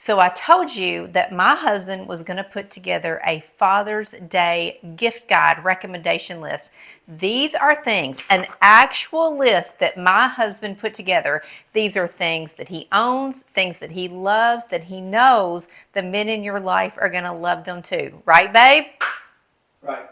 So I told you that my husband was going to put together a Father's Day gift guide recommendation list. These are things, an actual list that my husband put together. These are things that he owns, things that he loves, that he knows the men in your life are going to love them too. Right, babe? Right.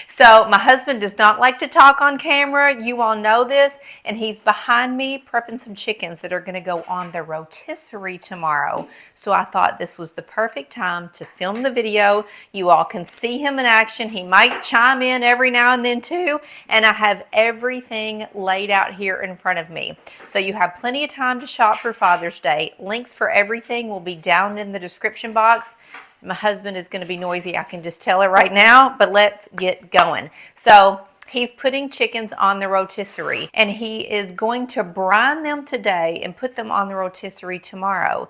So my husband does not like to talk on camera. You all know this. And he's behind me prepping some chickens that are going to go on the rotisserie tomorrow. So I thought this was the perfect time to film the video. You all can see him in action. He might chime in every now and then too. And I have everything laid out here in front of me. So you have plenty of time to shop for Father's Day. Links for everything will be down in the description box. My husband is going to be noisy. I can just tell it right now, but let's get going. So he's putting chickens on the rotisserie, and he is going to brine them today and put them on the rotisserie tomorrow.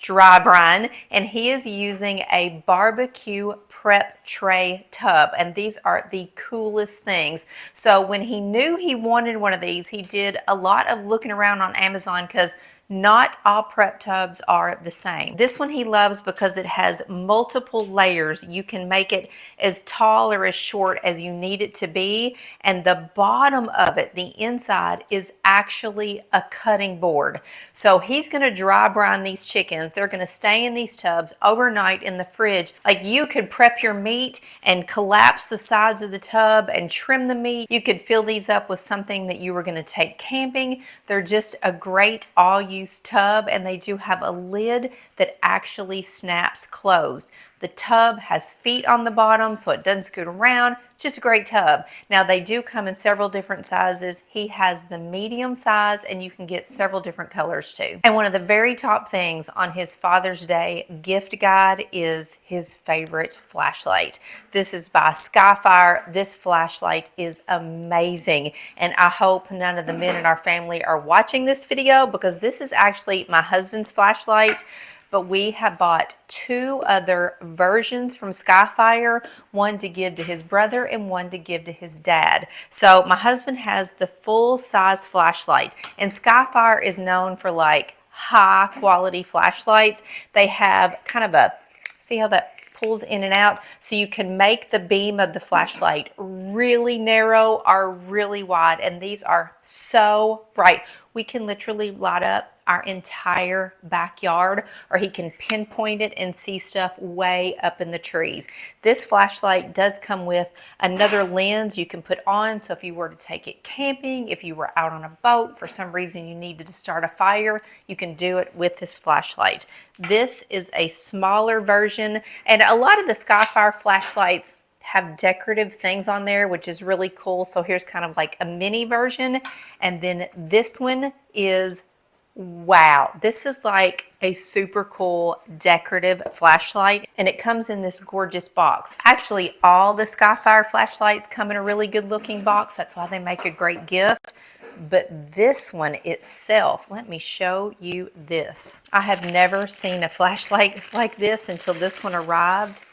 Dry brine, and he is using a barbecue prep tray tub, and these are the coolest things. So when he knew he wanted one of these, he did a lot of looking around on Amazon because not all prep tubs are the same. This one he loves because it has multiple layers. You can make it as tall or as short as you need it to be, and the bottom of it, the inside, is actually a cutting board. So he's going to dry brine these chickens. They're going to stay in these tubs overnight in the fridge. Like, you could prep your meat and collapse the sides of the tub and trim the meat. You could fill these up with something that you were going to take camping. They're just a great all-use tub, and they do have a lid that actually snaps closed. The tub has feet on the bottom so it doesn't scoot around. It's just a great tub. Now, they do come in several different sizes. He has the medium size, and you can get several different colors too. And one of the very top things on his Father's Day gift guide is his favorite flashlight. This is by Skyfire. This flashlight is amazing, and I hope none of the men in our family are watching this video, because this is actually my husband's flashlight. But we have bought two other versions from Skyfire, one to give to his brother and one to give to his dad. So my husband has the full size flashlight, and Skyfire is known for like high quality flashlights. They have kind of a, see how that pulls in and out, so you can make the beam of the flashlight really narrow or really wide, and these are so bright. We can literally light up our entire backyard, or he can pinpoint it and see stuff way up in the trees. This flashlight does come with another lens you can put on, so if you were to take it camping, if you were out on a boat, for some reason you needed to start a fire, you can do it with this flashlight. This is a smaller version, and a lot of the Skyfire flashlights have decorative things on there, which is really cool. So here's kind of like a mini version, and then this one is, wow, this is like a super cool decorative flashlight, and it comes in this gorgeous box. Actually, all the Skyfire flashlights come in a really good looking box. That's why they make a great gift. But this one itself, let me show you this. I have never seen a flashlight like this until this one arrived.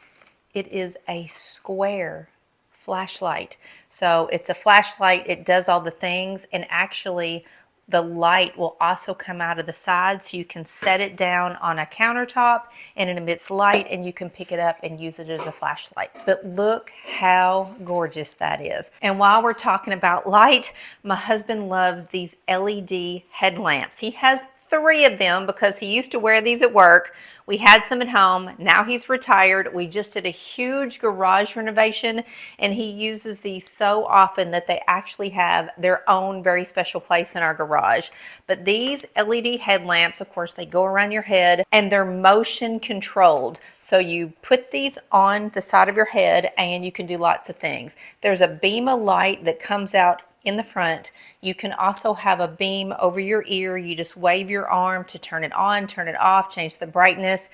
It is a square flashlight. So it's a flashlight, it does all the things, and actually the light will also come out of the side, so you can set it down on a countertop and it emits light, and you can pick it up and use it as a flashlight. But look how gorgeous that is. And while we're talking about light, my husband loves these LED headlamps. He has 3 of them because he used to wear these at work. We had some at home. Now he's retired. We just did a huge garage renovation, and he uses these so often that they actually have their own very special place in our garage. But these LED headlamps, of course, they go around your head, and they're motion controlled. So you put these on the side of your head and you can do lots of things. There's a beam of light that comes out in the front. You can also have a beam over your ear. You just wave your arm to turn it on, turn it off, change the brightness.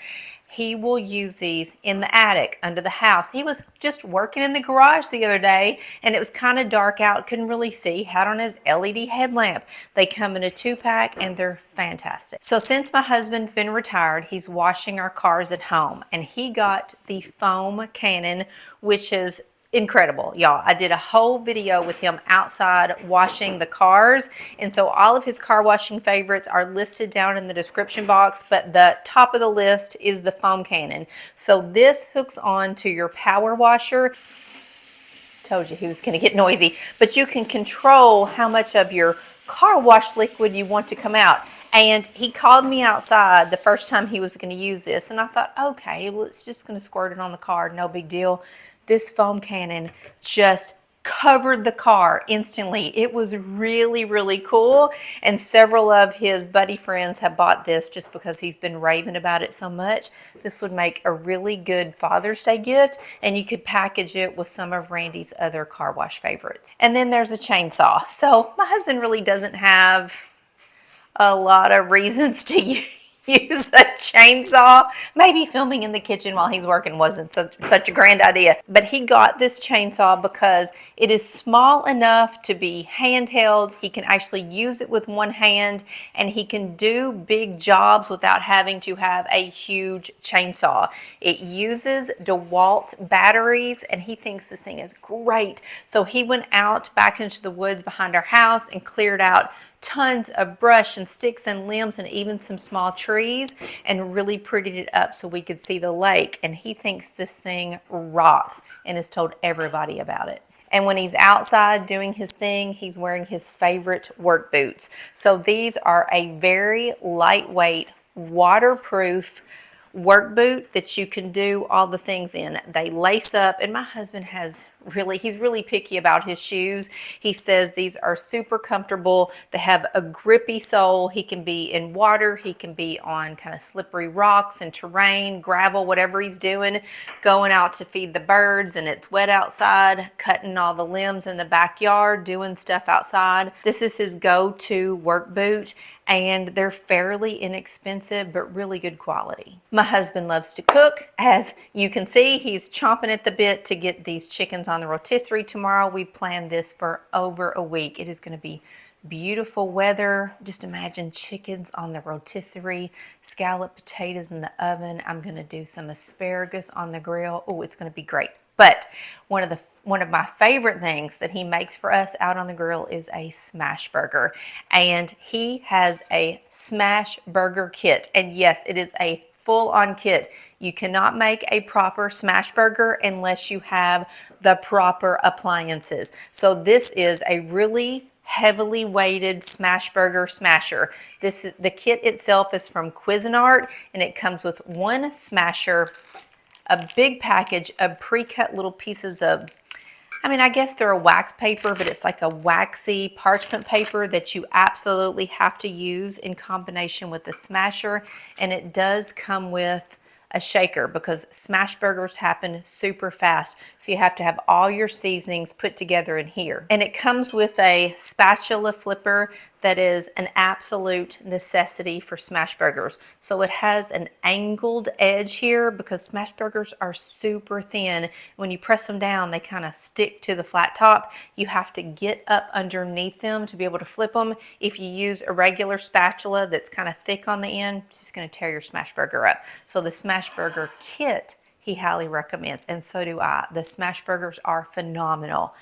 He will use these in the attic, under the house. He was just working in the garage the other day, and it was kind of dark out, couldn't really see, had on his LED headlamp. They come in a 2-pack, and they're fantastic. So since my husband's been retired, he's washing our cars at home, and he got the foam cannon, which is incredible, y'all. I did a whole video with him outside washing the cars, and so all of his car washing favorites are listed down in the description box, but the top of the list is the foam cannon. So this hooks on to your power washer. Told you he was going to get noisy, but you can control how much of your car wash liquid you want to come out. And he called me outside the first time he was going to use this, and I thought, okay, well, it's just going to squirt it on the car, no big deal. This foam cannon just covered the car instantly. It was really, really cool, and several of his buddy friends have bought this just because he's been raving about it so much. This would make a really good Father's Day gift, and you could package it with some of Randy's other car wash favorites. And then there's a chainsaw. So my husband really doesn't have a lot of reasons to use a chainsaw. Maybe filming in the kitchen while he's working wasn't such a grand idea. But he got this chainsaw because it is small enough to be handheld. He can actually use it with one hand, and he can do big jobs without having to have a huge chainsaw. It uses DeWalt batteries, and he thinks this thing is great. So he went out back into the woods behind our house and cleared out tons of brush and sticks and limbs and even some small trees, and really prettied it up so we could see the lake. And he thinks this thing rocks and has told everybody about it. And when he's outside doing his thing, he's wearing his favorite work boots. So these are a very lightweight, waterproof work boot that you can do all the things in. They lace up, and my husband he's really picky about his shoes. He says these are super comfortable. They have a grippy sole. He can be in water. He can be on kind of slippery rocks and terrain, gravel, whatever he's doing, going out to feed the birds and it's wet outside, cutting all the limbs in the backyard, doing stuff outside. This is his go-to work boot, and they're fairly inexpensive but really good quality. My husband loves to cook. As you can see, he's chomping at the bit to get these chickens on the rotisserie tomorrow. We planned this for over a week. It is going to be beautiful weather. Just imagine chickens on the rotisserie, scalloped potatoes in the oven. I'm going to do some asparagus on the grill. Oh, it's going to be great. But one of my favorite things that he makes for us out on the grill is a smash burger. And he has a smash burger kit. And yes, it is a full-on kit. You cannot make a proper smash burger unless you have the proper appliances. So this is a really heavily weighted smash burger smasher. The kit itself is from Cuisinart, and it comes with one smasher, a big package of pre-cut little pieces of, I guess they're a wax paper, but it's like a waxy parchment paper that you absolutely have to use in combination with the smasher. And it does come with a shaker because smash burgers happen super fast. So you have to have all your seasonings put together in here. And it comes with a spatula flipper that is an absolute necessity for smash burgers. So it has an angled edge here because smash burgers are super thin. When you press them down, they kind of stick to the flat top. You have to get up underneath them to be able to flip them. If you use a regular spatula that's kind of thick on the end, it's just going to tear your smash burger up. So the smash burger kit he highly recommends, and so do I. The smash burgers are phenomenal.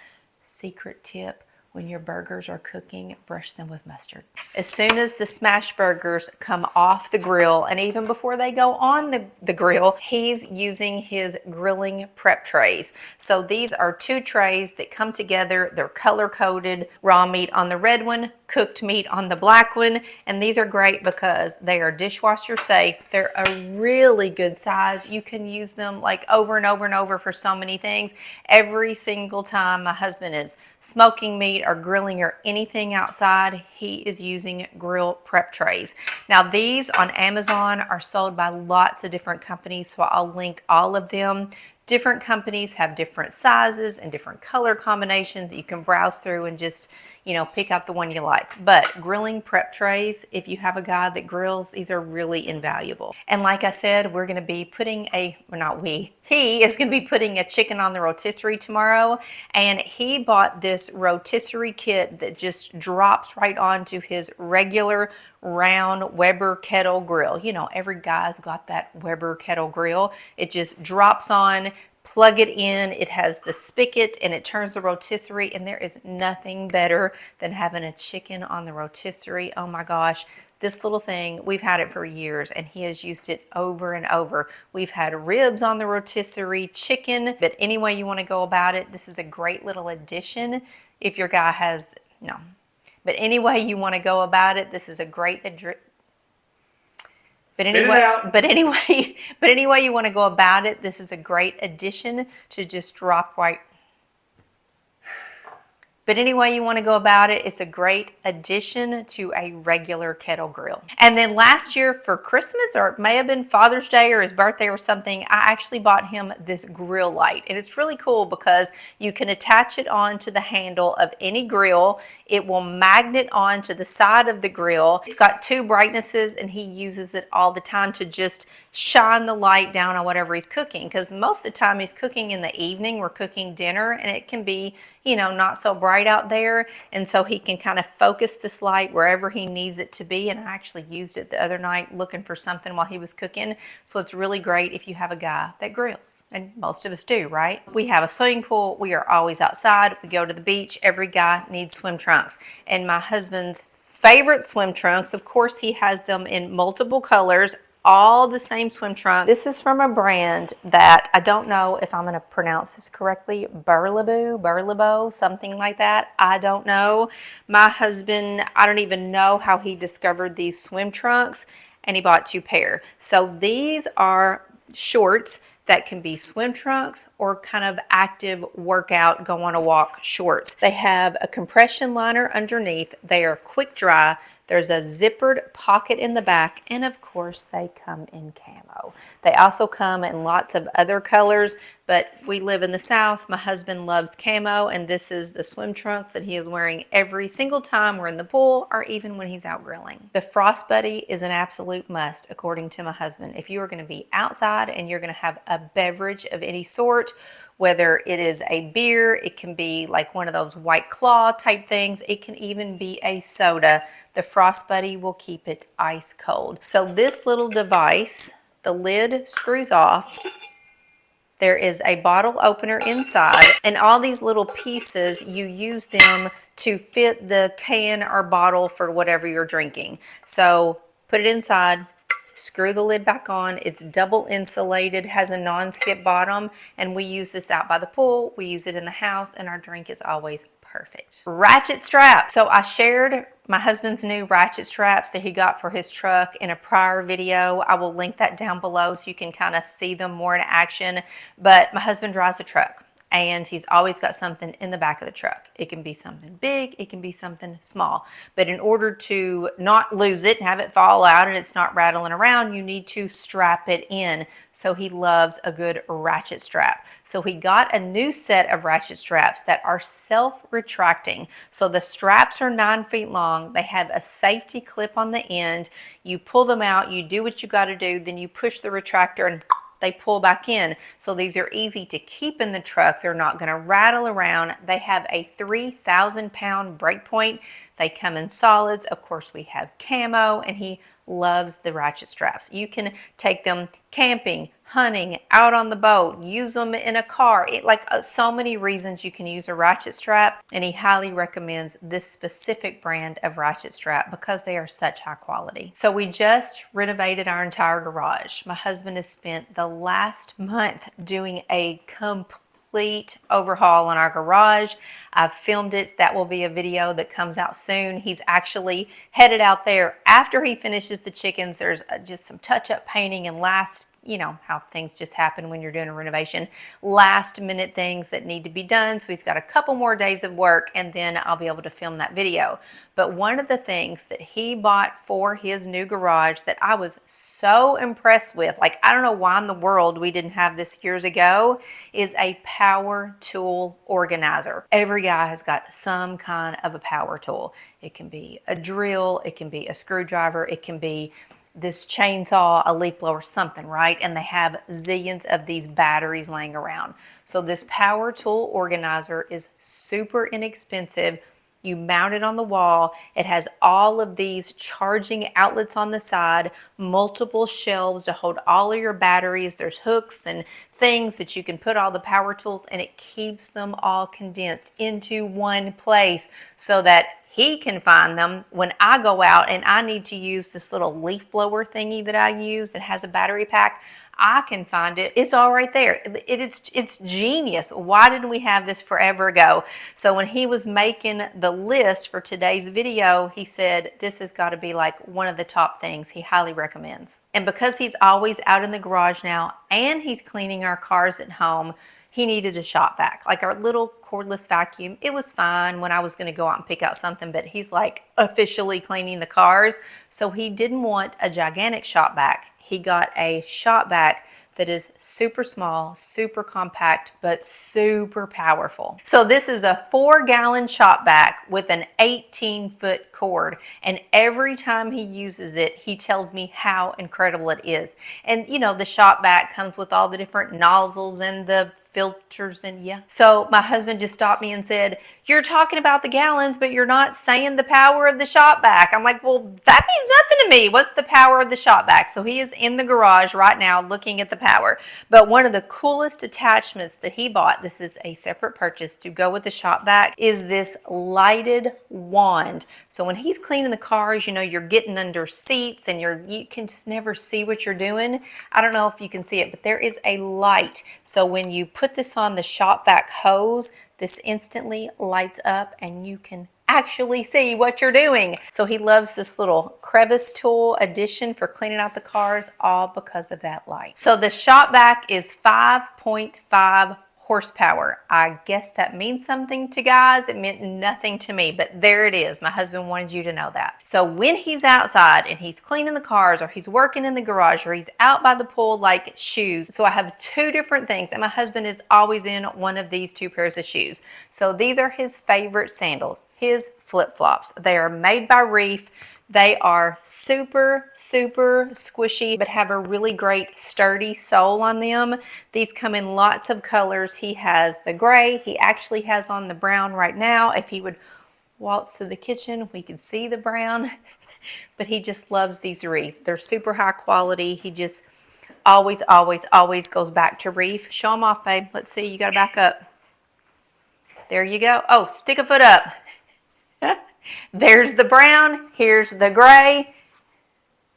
Secret tip: when your burgers are cooking, brush them with mustard. As soon as the smash burgers come off the grill, and even before they go on the grill, he's using his grilling prep trays. So these are two trays that come together. They're color-coded: raw meat on the red one, cooked meat on the black one. And these are great because they are dishwasher safe. They're a really good size. You can use them like over and over and over for so many things. Every single time my husband is smoking meat or grilling or anything outside, he is using grill prep trays. Now these on Amazon are sold by lots of different companies, so I'll link all of them. Different companies have different sizes and different color combinations that you can browse through and just, pick out the one you like. But grilling prep trays, if you have a guy that grills, these are really invaluable. And like I said, we're going to be putting he is going to be putting a chicken on the rotisserie tomorrow. And he bought this rotisserie kit that just drops right onto his regular round Weber kettle grill. Every guy's got that Weber kettle grill. It just drops on, plug it in. It has the spigot and it turns the rotisserie, and there is nothing better than having a chicken on the rotisserie. Oh my gosh. This little thing, we've had it for years and he has used it over and over. We've had ribs on the rotisserie, chicken, but any way you want to go about it, this is a great little addition. If your guy has, no, but any way you want to go about it, this is a great but any way you want to go about it, this is a great addition to just drop right. But any way you want to go about it, it's a great addition to a regular kettle grill. And then last year for Christmas, or it may have been Father's Day or his birthday or something, I actually bought him this grill light. And it's really cool because you can attach it onto the handle of any grill. It will magnet onto the side of the grill. It's got two brightnesses and he uses it all the time to just shine the light down on whatever he's cooking, because most of the time he's cooking in the evening. We're cooking dinner and it can be, you know, not so bright out there, and so he can kind of focus this light wherever he needs it to be. And I actually used it the other night looking for something while he was cooking. So it's really great if you have a guy that grills, and most of us do, right? We have a swimming pool. We are always outside. We go to the beach. Every guy needs swim trunks, and my husband's favorite swim trunks, of course, he has them in multiple colors, all the same swim trunk. This is from a brand that I don't know if I'm going to pronounce this correctly. Burlebo, something like that. I don't know. My husband, I don't even know how he discovered these swim trunks, and he bought 2 pair. So these are shorts that can be swim trunks or kind of active workout, go on a walk shorts. They have a compression liner underneath. They are quick dry. There's a zippered pocket in the back, and of course they come in camo. They also come in lots of other colors, but we live in the South. My husband loves camo, and this is the swim trunks that he is wearing every single time we're in the pool or even when he's out grilling. The Frost Buddy is an absolute must, according to my husband. If you are going to be outside and you're going to have a beverage of any sort, whether it is a beer, it can be like one of those White Claw type things, it can even be a soda, the Frost Buddy will keep it ice cold. So this little device, the lid screws off. There is a bottle opener inside, and all these little pieces, you use them to fit the can or bottle for whatever you're drinking. So put it inside, screw the lid back on. It's double insulated, has a non-skip bottom, and we use this out by the pool. We use it in the house, and our drink is always perfect. Ratchet strap. So I shared my husband's new ratchet straps that he got for his truck in a prior video. I will link that down below so you can kind of see them more in action. But my husband drives a truck, and he's always got something in the back of the truck. It can be something big, it can be something small. But in order to not lose it and have it fall out and it's not rattling around, you need to strap it in. So he loves a good ratchet strap. So he got a new set of ratchet straps that are self-retracting. So the straps are 9 feet long. They have a safety clip on the end. You pull them out, you do what you got to do, then you push the retractor and they pull back in. So these are easy to keep in the truck. They're not going to rattle around. They have a 3,000-pound brake point. They come in solids. Of course, we have camo, and he loves the ratchet straps. You can take them camping, hunting, out on the boat, use them in a car. So many reasons you can use a ratchet strap, and he highly recommends this specific brand of ratchet strap because they are such high quality. So we just renovated our entire garage. My husband has spent the last month doing a complete overhaul on our garage. I've filmed it. That will be a video that comes out soon. He's actually headed out there after he finishes the chickens. There's just some touch-up painting and you know how things just happen when you're doing a renovation, last minute things that need to be done. So he's got a couple more days of work, and then I'll be able to film that video. But one of the things that he bought for his new garage that I was so impressed with, like I don't know why in the world we didn't have this years ago, is a power tool organizer. Every guy has got some kind of a power tool. It can be a drill, it can be a screwdriver, it can be this chainsaw, a leaf blower, something, right? And they have zillions of these batteries laying around. So this power tool organizer is super inexpensive, You mount it on the wall. It has all of these charging outlets on the side, multiple shelves to hold all of your batteries. There's hooks and things that you can put all the power tools, and it keeps them all condensed into one place so that he can find them when I go out and I need to use this little leaf blower thingy that I use that has a battery pack. I can find it. It's all right there. It's genius. Why didn't we have this forever ago? So when he was making the list for today's video, he said this has got to be like one of the top things he highly recommends. And because he's always out in the garage now and he's cleaning our cars at home, he needed a shop vac, like our little cordless vacuum. It was fine when I was going to go out and pick out something, but he's like officially cleaning the cars. So he didn't want a gigantic shop vac. He got a shop vac that is super small, super compact, but super powerful. So this is a 4-gallon shop vac with an 18-foot cord. And every time he uses it, he tells me how incredible it is. And you know, the shop vac comes with all the different nozzles and the filters and yeah. So my husband just stopped me and said, "You're talking about the gallons, but you're not saying the power of the shop vac." I'm like, well, that means nothing to me. What's the power of the shop vac? So he is in the garage right now looking at the power. But one of the coolest attachments that he bought, this is a separate purchase to go with the shop vac, is this lighted wand. So when he's cleaning the cars, you know, you're getting under seats and you can just never see what you're doing. I don't know if you can see it, but there is a light. So when you put this on the shop vac hose, this instantly lights up and you can actually see what you're doing. So he loves this little crevice tool addition for cleaning out the cars, all because of that light. So the shop vac is 5.5 horsepower. I guess that means something to guys. It meant nothing to me, but there it is. My husband wanted you to know that. So when he's outside and he's cleaning the cars or he's working in the garage or he's out by the pool, like shoes. So I have 2 different things and my husband is always in one of these 2 pairs of shoes. So these are his favorite sandals, his flip-flops. They are made by Reef. They are super, super squishy, but have a really great sturdy sole on them. These come in lots of colors. He has the gray. He actually has on the brown right now. If he would waltz to the kitchen, we could see the brown, but he just loves these Reef. They're super high quality. He just always, always, always goes back to Reef. Show them off, babe. Let's see. You got to back up. There you go. Oh, stick a foot up. There's the brown, here's the gray.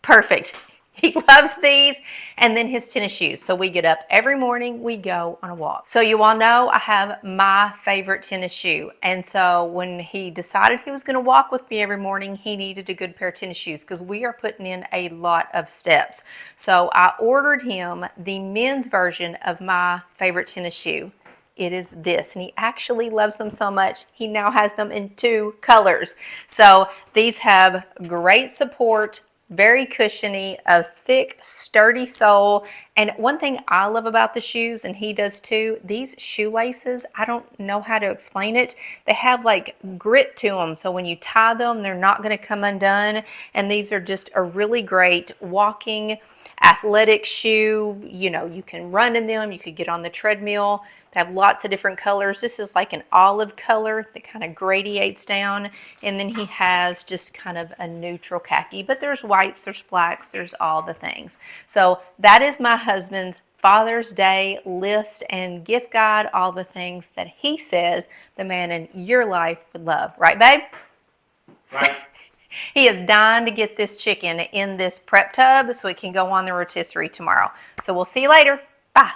Perfect. He loves these. And then his tennis shoes. So we get up every morning, we go on a walk. So you all know I have my favorite tennis shoe. And so when he decided he was going to walk with me every morning, he needed a good pair of tennis shoes because we are putting in a lot of steps. So I ordered him the men's version of my favorite tennis shoe. It is this, and he actually loves them so much he now has them in 2 colors. So these have great support, very cushiony, a thick sturdy sole. And one thing I love about the shoes, and he does too, these shoelaces, I don't know how to explain it, they have like grit to them, so when you tie them they're not going to come undone. And these are just a really great walking athletic shoe. You know, you can run in them, you could get on the treadmill. They have lots of different colors. This is like an olive color that kind of gradiates down, and then he has just kind of a neutral khaki, but there's whites, there's blacks, there's all the things. So that is my husband's Father's Day list and gift guide, all the things that he says the man in your life would love. Right, babe? Right. He is dying to get this chicken in this prep tub so it can go on the rotisserie tomorrow. So we'll see you later. Bye.